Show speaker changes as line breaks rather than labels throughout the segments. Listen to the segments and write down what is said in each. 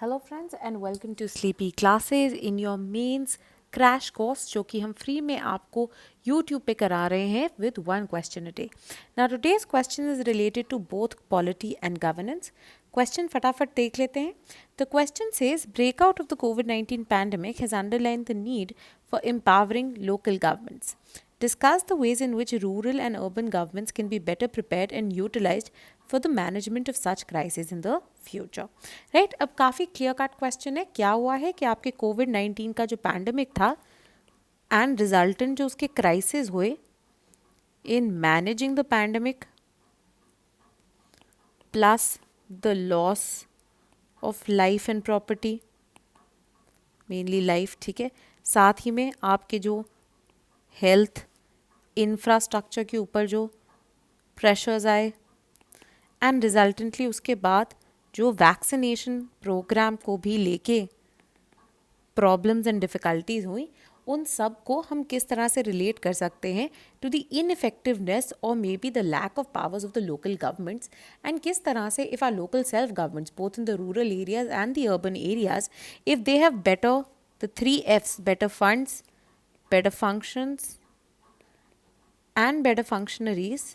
Hello friends and welcome to sleepy classes in your mains crash course जो कि हम free में आपको यूट्यूब पे करा रहे हैं with one question a day. Now today's question is related to both polity and governance. Question फटाफट देख लेते हैं. The question says breakout of the COVID-19 pandemic has underlined the need for empowering local governments. Discuss the ways in which rural and urban governments can be better prepared and utilized for the management of such crises in the future. Right? अब काफ़ी clear cut question है. क्या हुआ है कि आपके COVID-19 का जो पैंडमिक था एंड रिजल्टेंट जो उसके क्राइसिस हुए in managing the pandemic plus the loss of life and property, mainly life, ठीक है, साथ ही में आपके जो हेल्थ इंफ्रास्ट्रक्चर के ऊपर जो प्रेशर्स आए एंड रिजल्टेंटली उसके बाद जो वैक्सीनेशन प्रोग्राम को भी लेके प्रॉब्लम्स एंड डिफ़िकल्टीज हुई, उन सब को हम किस तरह से रिलेट कर सकते हैं टू द इनइफेक्टिवनेस और may be the lack of powers of the local governments, and किस तरह से if are local self governments both in the rural areas and the urban areas, if they have better the 3 F's, better funds, better functions and better functionaries,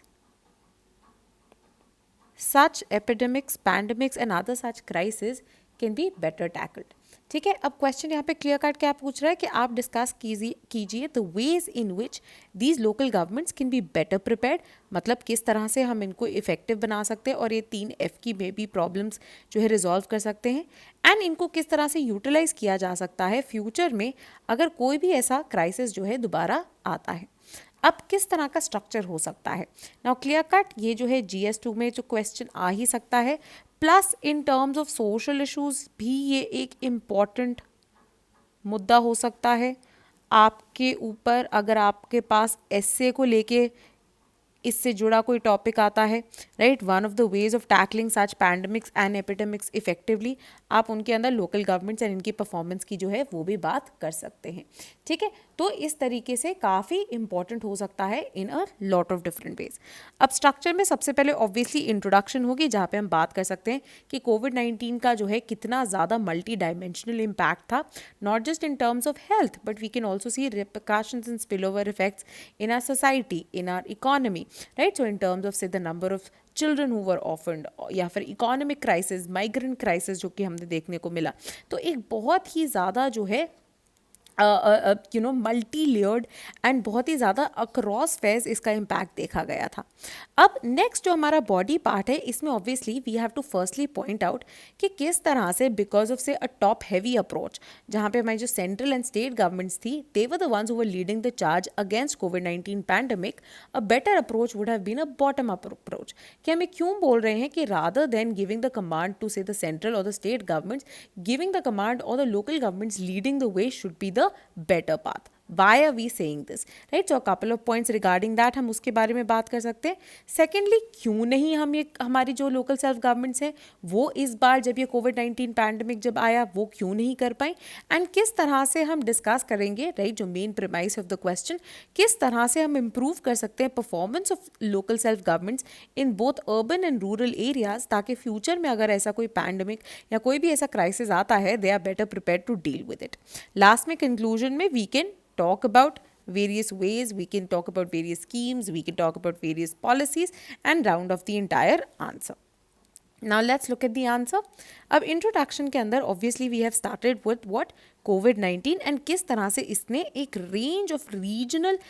such epidemics, pandemics and other such crises can be better tackled. ठीक है, अब question यहाँ पे clear cut क्या पूछ रहा है कि आप डिस्कस कीजिए the ways in which these local governments can be better prepared, मतलब किस तरह से हम इनको इफेक्टिव बना सकते हैं और ये 3 F की में भी प्रॉब्लम्स जो है रिजॉल्व कर सकते हैं, एंड इनको किस तरह से यूटिलाइज किया जा सकता है फ्यूचर में अगर कोई भी ऐसा क्राइसिस जो है दोबारा आता है. अब किस तरह का स्ट्रक्चर हो सकता है. नाउ क्लियर कट ये जो है GS2 में जो क्वेश्चन आ ही सकता है, plus in terms of social issues भी ये एक इम्पॉर्टेंट मुद्दा हो सकता है आपके ऊपर. अगर आपके पास एसए को लेके इससे जुड़ा कोई टॉपिक आता है, right, one of the ways of tackling such pandemics and epidemics effectively, आप उनके अंदर लोकल गवर्नमेंट्स एंड इनकी परफॉर्मेंस की जो है वो भी बात कर सकते हैं. ठीक है, तो इस तरीके से काफ़ी इंपॉर्टेंट हो सकता है in a lot of different ways. अब स्ट्रक्चर में सबसे पहले ऑब्वियसली इंट्रोडक्शन होगी जहाँ पे हम बात कर सकते हैं कि COVID-19 का जो है कितना ज़्यादा मल्टी डायमेंशनल इम्पैक्ट था, not just in terms of health but we can also see repercussions and spill over effects in our society, in our economy, right? So in terms of say the number of children who were orphaned या फिर economic crisis, migrant crisis जो कि हमने देखने को मिला, तो एक बहुत ही ज़्यादा जो है मल्टी लेयर्ड एंड बहुत ही ज़्यादा अक्रॉस फेज इसका इम्पैक्ट देखा गया था. अब नेक्स्ट जो हमारा बॉडी पार्ट है, इसमें obviously we have to firstly point out कि किस तरह से बिकॉज ऑफ से अ टॉप हैवी अप्रोच, जहाँ पे हमारी जो सेंट्रल एंड स्टेट गवर्नमेंट्स थी, they were the ones who were leading the charge against COVID-19 pandemic, a better approach would have been a bottom up approach. कि हमें क्यों बोल रहे हैं कि rather than giving the command to say the central और the state governments, giving the command और the local governments leading the way should be the better path. Why are we saying this? Right? So a couple of points regarding that हम उसके बारे में बात कर सकते हैं. Secondly, क्यों नहीं हम ये हमारी जो लोकल सेल्फ गवर्नमेंट्स हैं वो इस बार जब ये COVID-19 पैंडमिक जब आया वो क्यों नहीं कर पाई, एंड किस तरह से हम डिस्कस करेंगे, राइट, जो main premise of the question, किस तरह से हम इम्प्रूव कर सकते हैं performance of local self governments in both urban and rural areas, ताकि फ्यूचर में अगर ऐसा कोई पैंडमिक या कोई भी ऐसा क्राइसिस आता है they are better prepare to deal with it. Last में कंक्लूजन में we can talk about various ways, we can talk about various schemes, we can talk about various policies and round off the entire answer. Now let's look at the answer. अब introduction के अंदर obviously we have started with what COVID-19 and किस तरह से इसने एक range of regional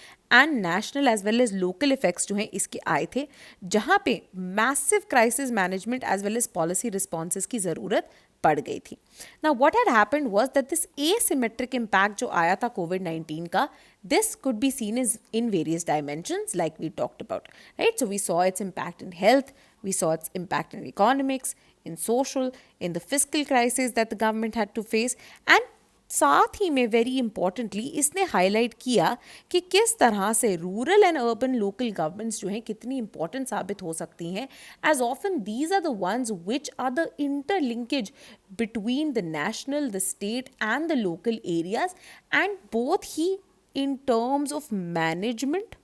and national as well as local effects जो हैं इसके आए थे, जहाँ पे massive crisis management as well as policy responses की ज़रूरत पड़ गई थी. Now what had happened was that this asymmetric impact जो आया था COVID-19 का, this could be seen as in various dimensions like we talked about, right? So we saw its impact in health, we saw its impact in economics, in social, in the fiscal crisis that the government had to face, and साथ ही में very importantly इसने highlight किया कि किस तरह से rural and urban local governments जो हैं कितनी इंपॉर्टेंट साबित हो सकती हैं, as often these are the ones which are the interlinkage between the national, the state and the local areas, and both ही in terms of management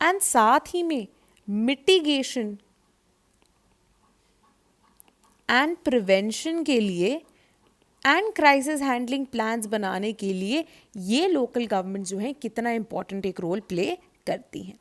and साथ ही में मिटिगेशन एंड प्रिवेंशन के लिए एंड क्राइसिस हैंडलिंग प्लान्स बनाने के लिए ये लोकल गवर्नमेंट जो है कितना इंपॉर्टेंट एक रोल प्ले करती हैं.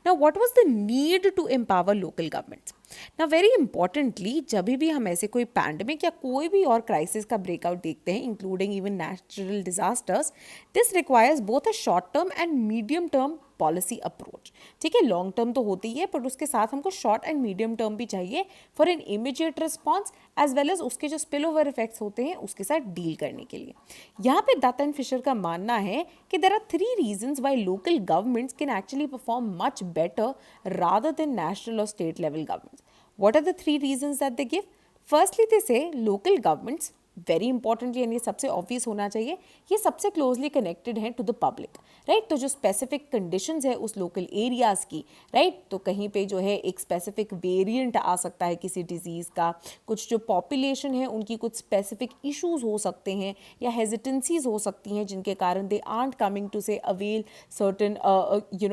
Now, what was the need to empower local governments? Now, very importantly, जब भी हम ऐसे कोई पैंडमिक या कोई भी और क्राइसिस का ब्रेकआउट देखते हैं, including even natural disasters, this requires both a short term and medium term policy approach. ठीक है, लॉन्ग टर्म तो होती ही है, बट उसके साथ हमको शॉर्ट एंड मीडियम टर्म भी चाहिए for an immediate response as well as उसके जो स्पिल ओवर इफेक्ट्स होते हैं उसके साथ डील करने के लिए. यहाँ पे दत्ता एंड फिशर का मानना है कि there are 3 reasons why local governments can actually perform much better rather than national or state level governments. What are the 3 reasons that they give? Firstly, they say local governments very importantly, यानी सबसे obvious होना चाहिए, ये सबसे closely connected हैं to the public, right. तो जो specific conditions है उस लोकल एरियाज़ की, राइट, तो कहीं पे जो है एक स्पेसिफिक वेरिएंट आ सकता है किसी डिजीज़ का, कुछ जो पॉपुलेशन है उनकी कुछ स्पेसिफिक इश्यूज हो सकते हैं या हेजिटेंसीज हो सकती हैं जिनके कारण they are coming to say avail certain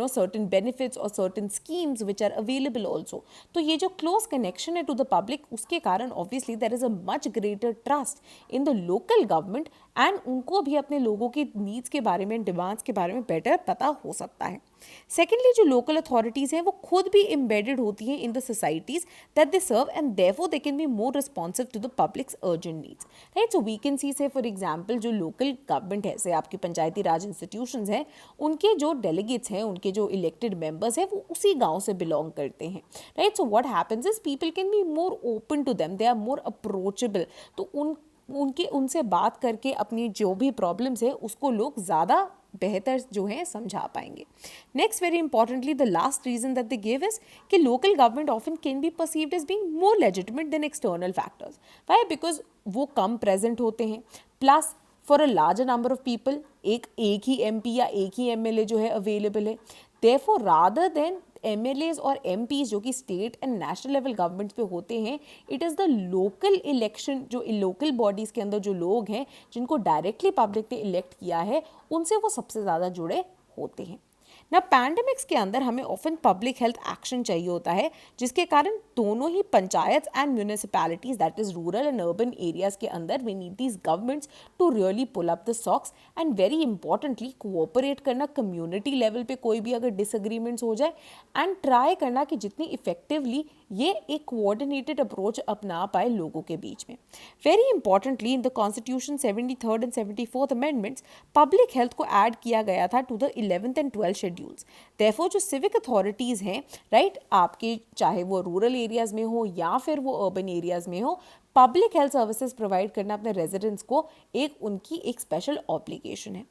certain benefits और certain schemes which are available also. तो ये जो क्लोज कनेक्शन है टू द पब्लिक, उसके कारण obviously there is a much greater trust in the local government and उनको भी अपने लोगों की नीड्स के बारे में, डिमांड्स के बारे में बेटर पता हो सकता है. सेकेंडली, जो लोकल अथॉरिटीज़ हैं वो खुद भी एम्बेडेड होती हैं in the societies that they serve and therefore they can be more responsive to the public's urgent needs, right. So we can see say for example जो लोकल गवर्नमेंट है, से आपकी पंचायती राज इंस्टीट्यूशंस हैं, उनके जो डेलीगेट्स हैं, उनके जो इलेक्टेड मेंबर्स हैं वो उसी गाँव से बिलोंग करते हैं, right. So what happens is people can be more open to them, they are more approachable. तो उनसे बात करके अपनी जो भी प्रॉब्लम्स है उसको लोग ज़्यादा बेहतर जो है समझा पाएंगे. Next, very importantly, the last reason that they give is कि local government often can be perceived as being more legitimate than external factors. Why? Because वो कम प्रेजेंट होते हैं, plus for a larger number of people एक ही MP या एक ही MLA जो है अवेलेबल है. देयरफॉर रादर देन एमएलएज और एमपीज जो कि state and national level governments पे होते हैं, it is the local election, जो लोकल बॉडीज़ के अंदर जो लोग हैं जिनको डायरेक्टली पब्लिक ने इलेक्ट किया है, उनसे वो सबसे ज़्यादा जुड़े होते हैं. ना पैंडेमिक्स के अंदर हमें ऑफन पब्लिक हेल्थ एक्शन चाहिए होता है, जिसके कारण दोनों ही panchayat and municipalities, that is rural and urban areas के अंदर we need these governments to really pull up the socks and very importantly cooperate करना कम्युनिटी लेवल पे कोई भी अगर डिसएग्रीमेंट्स हो जाए, एंड ट्राई करना कि जितनी इफेक्टिवली ये एक कोऑर्डिनेटेड अप्रोच अपना पाए लोगों के बीच में. Very importantly, in the constitution 73rd and 74th amendments public health को ऐड किया गया था to the 11th and 12th schedules. Therefore जो सिविक अथॉरिटीज़ हैं, राइट, आपके चाहे वो रूरल एरियाज़ में हो या फिर वो अर्बन एरियाज़ में हो, पब्लिक हेल्थ सर्विसेज प्रोवाइड करना अपने रेजिडेंट्स को उनकी एक स्पेशल ऑब्लिगेशन है.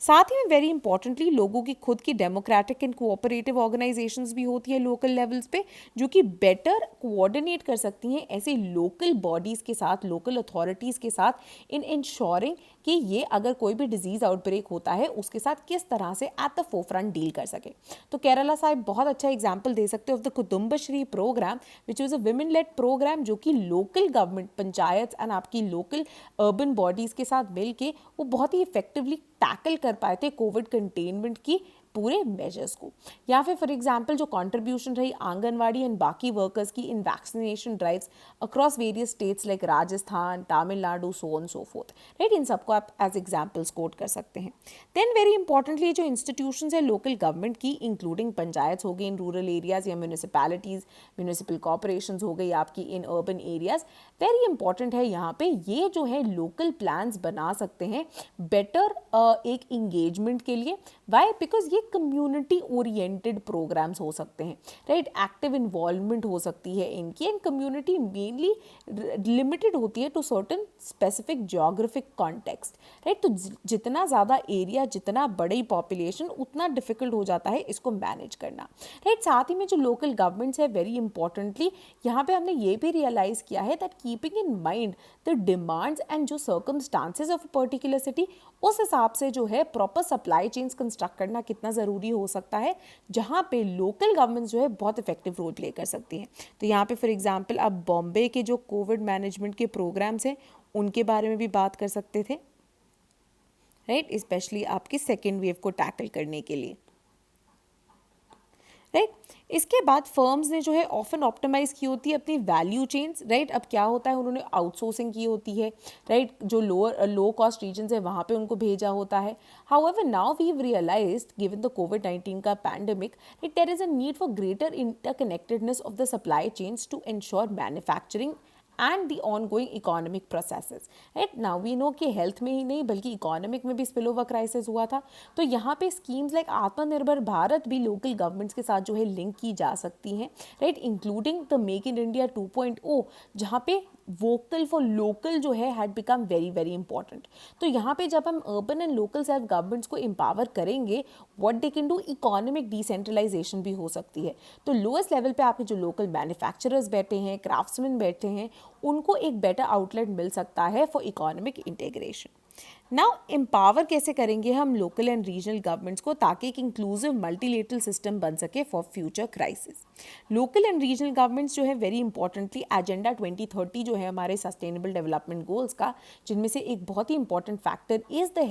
साथ ही में वेरी इंपॉर्टेंटली लोगों की खुद की डेमोक्रेटिक एंड कोऑपरेटिव ऑर्गेनाइजेशंस भी होती है लोकल लेवल्स पे, जो कि बेटर कोऑर्डिनेट कर सकती हैं ऐसे लोकल बॉडीज़ के साथ, लोकल अथॉरिटीज़ के साथ, इन इंश्योरिंग कि ये अगर कोई भी डिजीज़ आउटब्रेक होता है उसके साथ किस तरह से एट द फोरफ्रंट डील कर सके. तो केरला साहिब बहुत अच्छा एग्जाम्पल दे सकते of the Kudumbashree programme, which was a women led programme, जो कि लोकल गवर्नमेंट, पंचायत एंड आपकी लोकल अर्बन बॉडीज़ के साथ मिल के वो बहुत ही इफेक्टिवली टैकल कर पाए थे कोविड कंटेनमेंट की पूरे मेजर्स को. या फिर फॉर एग्जांपल जो कंट्रीब्यूशन रही आंगनवाड़ी एंड बाकी वर्कर्स की in vaccination drives across various states like Rajasthan, Tamil Nadu, so on so forth, right. इन सबको आप एज एग्जांपल्स कोट कर सकते हैं. देन वेरी इंपॉर्टेंटली जो इंस्टीट्यूशंस है लोकल गवर्नमेंट की, इंक्लूडिंग पंचायत हो गई इन रूरल एरियाज या म्यूनिसिपैलिटीज, म्यूनिसिपल कॉर्पोरेशंस हो गई आपकी in urban areas, very important है यहाँ पे ये जो है लोकल प्लान्स बना सकते हैं बेटर एक इंगेजमेंट के लिए. वाई? बिकॉज ये कम्युनिटी ओरिएंटेड प्रोग्राम्स हो सकते हैं, राइट. एक्टिव इन्वॉल्वमेंट हो सकती है इनकी, एंड कम्युनिटी मेनली लिमिटेड होती है to certain specific geographic context, right. तो जितना ज़्यादा एरिया, जितना बड़ी पॉपुलेशन, उतना डिफिकल्ट हो जाता है इसको मैनेज करना, राइट. साथ ही में जो लोकल गवर्नमेंट्स है, वेरी इंपॉर्टेंटली यहाँ पे हमने ये भी रियलाइज़ किया है that keeping in mind the demands and जो सर्कमस्टांसेस ऑफ पर्टिकुलर सिटी, उस हिसाब से जो है प्रॉपर सप्लाई चेन्स कंस्ट्रक्ट करना कितना ज़रूरी हो सकता है, जहाँ पे लोकल गवर्नमेंट जो है बहुत इफेक्टिव रोल प्ले कर सकती हैं. तो यहाँ पे फॉर एग्जांपल आप बॉम्बे के जो कोविड मैनेजमेंट के प्रोग्राम्स हैं उनके बारे में भी बात कर सकते थे, राइट, स्पेशली आपकी सेकेंड वेव को टैकल करने के लिए. राइट। इसके बाद फर्म्स ने जो है ऑफन ऑप्टिमाइज की होती है अपनी वैल्यू चेन्स, राइट। अब क्या होता है, उन्होंने आउटसोर्सिंग की होती है, राइट, जो लो कॉस्ट रीजन है वहाँ पे उनको भेजा होता है। However now we have realized given the कोविड-19 का pandemic that there is a need for greater interconnectedness of the supply chains to ensure manufacturing and the ongoing economic processes, right. Now we know कि health में ही नहीं बल्कि economic में भी spill over crisis हुआ था। तो यहाँ पे स्कीम्स लाइक आत्मनिर्भर भारत भी लोकल गवर्नमेंट्स के साथ जो है लिंक की जा सकती हैं, right, including the make in India 2.0, जहाँ पे वोकल फॉर लोकल जो है had become very very important. तो यहाँ पे जब हम urban and local self governments को एम्पावर करेंगे, what they can do, economic decentralisation भी हो सकती है। तो लोएस्ट लेवल पे आपके जो लोकल मैन्युफैक्चरर्स बैठे हैं, क्राफ्ट्समैन बैठे हैं, उनको एक बेटर आउटलेट मिल सकता है for economic integration. Now empower कैसे करेंगे हम लोकल एंड रीजनल गवर्नमेंट्स को, ताकि एक इंक्लूसिव मल्टीलेटरल सिस्टम बन सके for future crisis. Local and regional governments जो है वेरी इंपॉर्टेंटली एजेंडा 2030 जो है हमारे सस्टेनेबल डेवलपमेंट गोल्स का, जिनमें से एक बहुत ही important factor is the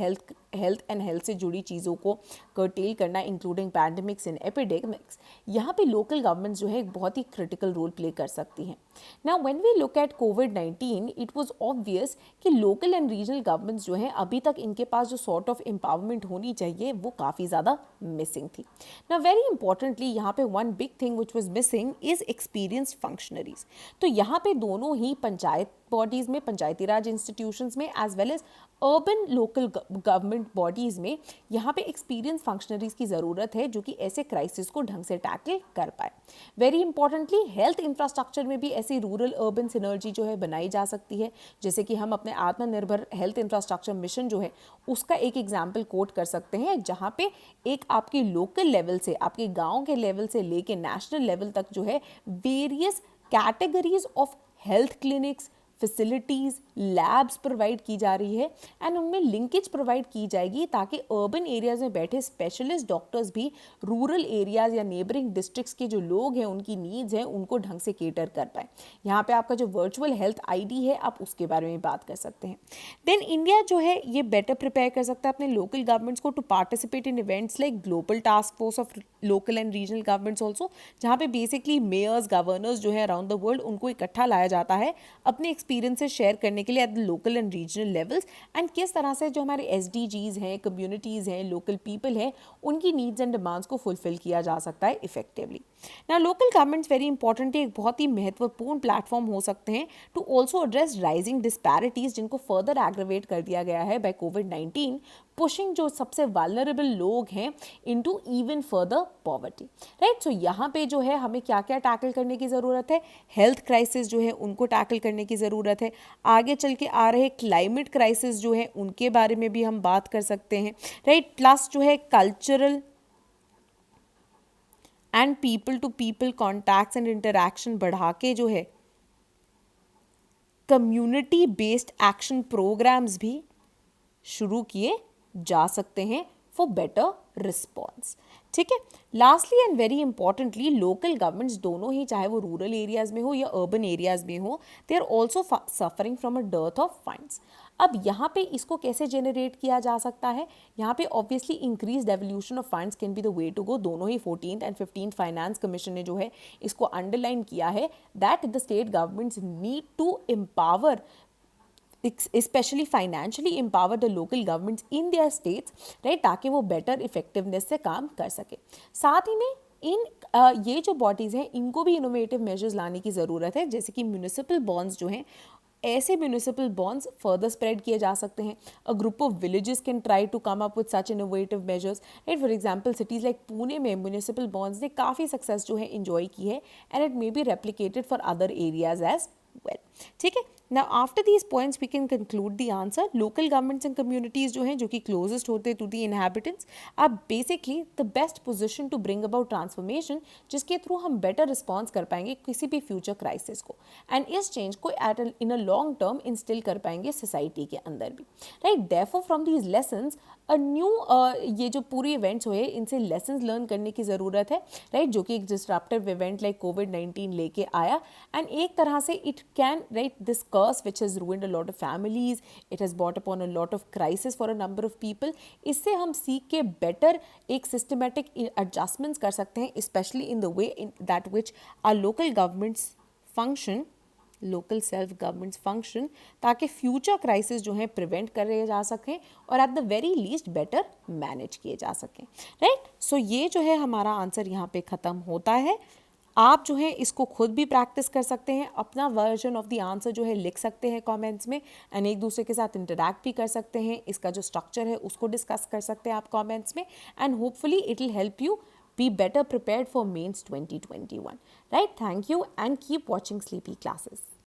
health and health से जुड़ी चीज़ों को कर्टेल करना, इंक्लूडिंग पैंडेमिक्स एंड एपिडेमिक्स। यहाँ पे लोकल गवर्नमेंट्स जो है एक बहुत ही क्रिटिकल रोल प्ले कर सकती हैं। Now when we look at कोविड-19 इट वाज ऑब्वियस कि लोकल एंड रीजनल गवर्नमेंट्स जो है अभी तक इनके पास जो सॉर्ट ऑफ एम्पावरमेंट होनी चाहिए वो काफ़ी ज़्यादा मिसिंग थी। नाउ वेरी इंपॉर्टेंटली यहाँ पे one big thing which was missing is experienced functionaries. तो यहाँ पे दोनों ही पंचायत बॉडीज़ में, पंचायती राज इंस्टीट्यूशंस में, as well as urban local government bodies में यहाँ पे एक्सपीरियंस फंक्शनरीज की ज़रूरत है जो कि ऐसे क्राइसिस को ढंग से टैकल कर पाए। वेरी इंपॉर्टेंटली हेल्थ इंफ्रास्ट्रक्चर में भी ऐसी रूरल अर्बन सिनर्जी जो है बनाई जा सकती है, जैसे कि हम अपने आत्मनिर्भर हेल्थ इंफ्रास्ट्रक्चर मिशन जो है उसका एक एग्जाम्पल कोट कर सकते हैं, जहाँ पे एक आपकी लोकल लेवल से, आपके गाँव के लेवल से लेके नेशनल लेवल तक जो है various categories of health clinics, facilities, labs provide की जा रही है एंड उनमें लिंकेज प्रोवाइड की जाएगी ताकि अर्बन एरियाज़ में बैठे स्पेशलिस्ट डॉक्टर्स भी रूरल एरियाज़ या नेबरिंग डिस्ट्रिक्ट्स के जो लोग हैं उनकी नीड्स हैं उनको ढंग से केटर कर पाए। यहाँ पे आपका जो वर्चुअल हेल्थ आईडी है आप उसके बारे में बात कर सकते हैं। देन इंडिया जो है ये बेटर प्रिपेयर कर सकता है अपने लोकल गवर्नमेंट्स को to participate in events like global task force of local and regional governments also, जहाँ पे बेसिकली मेयर्स, गवर्नर्स जो है अराउंड द वर्ल्ड उनको इकट्ठा लाया जाता है अपने एक्सपीरियंसेस शेयर करने के लिए at the local and regional levels, and किस तरह से जो हमारे SDGs हैं, कम्युनिटीज़ हैं, लोकल पीपल हैं, उनकी नीड्स एंड डिमांड्स को फुलफिल किया जा सकता है इफेक्टिवली। ना लोकल गवर्नमेंट्स वेरी इंपॉर्टेंट एक बहुत ही महत्वपूर्ण प्लेटफॉर्म हो सकते हैं to also address rising disparities जिनको फर्दर एग्रेवेट कर दिया गया है बाय कोविड-19, पुशिंग जो सबसे वालनरेबल लोग हैं into even further poverty, right. So यहाँ पे जो है हमें क्या क्या टैकल करने की ज़रूरत है, हेल्थ क्राइसिस जो है उनको टैकल करने की ज़रूरत है, आगे चल के आ रहे क्लाइमेट क्राइसिस जो है उनके बारे में भी हम बात कर सकते हैं, राइट। प्लस जो है cultural and people to people contacts and interaction बढ़ा के जो है कम्युनिटी बेस्ड एक्शन प्रोग्राम्स भी शुरू किए जा सकते हैं फॉर बेटर रिस्पॉन्स, ठीक है। Lastly and very importantly local governments दोनों ही, चाहे वो रूरल एरियाज में हो या अर्बन एरियाज में हो, they are also suffering from a dearth of funds. अब यहाँ पे इसको कैसे जनरेट किया जा सकता है, यहाँ पे obviously increase devolution of funds can be the way to go. दोनों ही 14th and 15th finance commission ने जो है इसको अंडरलाइन किया है that the state governments need to empower, especially financially empower the local governments in their states, right, ताकि वो बेटर इफेक्टिवनेस से काम कर सके। साथ ही में इन ये जो बॉडीज़ हैं इनको भी इनोवेटिव मेजर्स लाने की ज़रूरत है, जैसे कि म्यूनिसिपल बॉन्ड्स जो हैं, ऐसे म्यूनिसिपल बॉन्ड्स फर्दर स्प्रेड किए जा सकते हैं। A group of villages can try to come up with such innovative measures, right. For example cities like Pune में म्यूनिसिपल बॉन्ड्स ने काफ़ी सक्सेस जो है इंजॉय की है and it may be replicated for other areas as well, ठीक है। Now after these points we can conclude the answer. Local governments and communities जो हैं जो कि closest होते to the inhabitants are basically the best position to bring about transformation, जिसके through हम better response कर पाएंगे किसी भी future crisis को, and इस change को in a long term instill कर पाएंगे society के अंदर भी, right। Therefore from these lessons a new ये जो पूरी events हुए इनसे lessons learn करने की ज़रूरत है, right, जो कि एक disruptive event like COVID-19 लेके आया, and एक तरह से it can right, this curse which has ruined a lot of families, it has brought upon a lot of crisis for a number of people, इससे हम सीख के बेटर एक सिस्टमेटिक एडजस्टमेंट्स कर सकते हैं, specially in the way in that which are local governments function, local self governments function, ताकि future crisis जो हैं प्रिवेंट करे जा सकें और at the very least better manage किए जा सकें, राइट। सो ये जो है हमारा आंसर यहाँ पे ख़त्म होता है। आप जो है इसको खुद भी प्रैक्टिस कर सकते हैं, अपना वर्जन ऑफ द आंसर जो है लिख सकते हैं कमेंट्स में, एंड एक दूसरे के साथ इंटरैक्ट भी कर सकते हैं, इसका जो स्ट्रक्चर है उसको डिस्कस कर सकते हैं आप कमेंट्स में, and hopefully it will help you be better prepared for mains 2021, right? Thank you and keep watching Sleepy Classes.